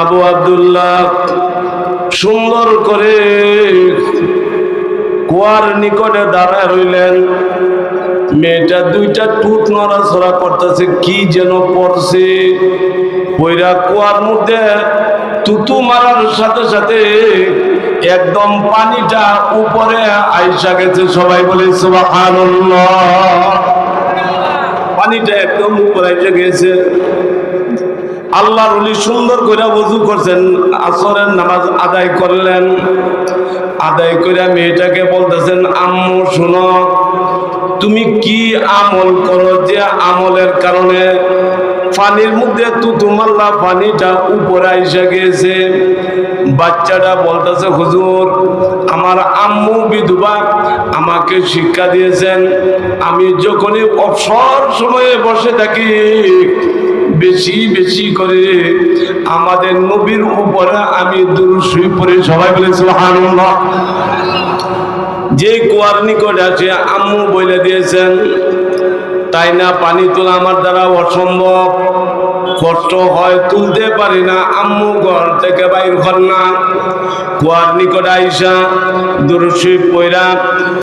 আবু আব্দুল্লাহ সুন্দর করে কুয়ার নিকটে দাঁড়ায় রইলেন। মেয়েটা দুইটা টুট নড়াচড়া করতেছে, কি যেন পড়ছে। পইরা কুয়ার মধ্যে তুতু মারার সাথে সাথে একদম পানিটা উপরে আইসা গেছে। সবাই বলে সুবহানাল্লাহ। পানিটা একদম উপরে আইসা গেছে। আল্লাহর ওলি সুন্দর করে ওযু করছেন, আসরের নামাজ আদায় করলেন। আদায় করে মেয়েটাকে বলতেছেন, আম্মু শোনো, তুমি কি আমল করো যে আমলের কারণে পানির মধ্যে তুতু মারলা, পানিটা উপরে আইসা গিয়েছে? বাচ্চাটা বলতেছে, হুজুর আমার আম্মু বিধবা, আমাকে শিক্ষা দিয়েছেন আমি যখনই অবসর সময়ে বসে থাকি বেশি বেশি করে আমাদের নবীর উপরে আমি দুরূদ শরীফ পড়ি। সবাই বলে সুবহানাল্লাহ। যে কুয়ার নিকটে আছে আম্মু বলে দিয়েছেন, তাই না পানি তোলা আমার দ্বারা অসম্ভব, কষ্ট হয়, তুলতে পারি না, আম্মু ঘর থেকে বাইর কর না। কুয়ার নিকটে আইসা দুরূদ শরীফ পড়া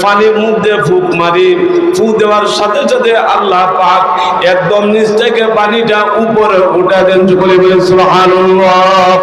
পানির মধ্যে ফুক মারি, ফুক দেওয়ার সাথে সাথে আল্লাহ পাক একদম নিচ থেকে পানিটা উপরে উঠা দেন। বলে সুবহানাল্লাহ।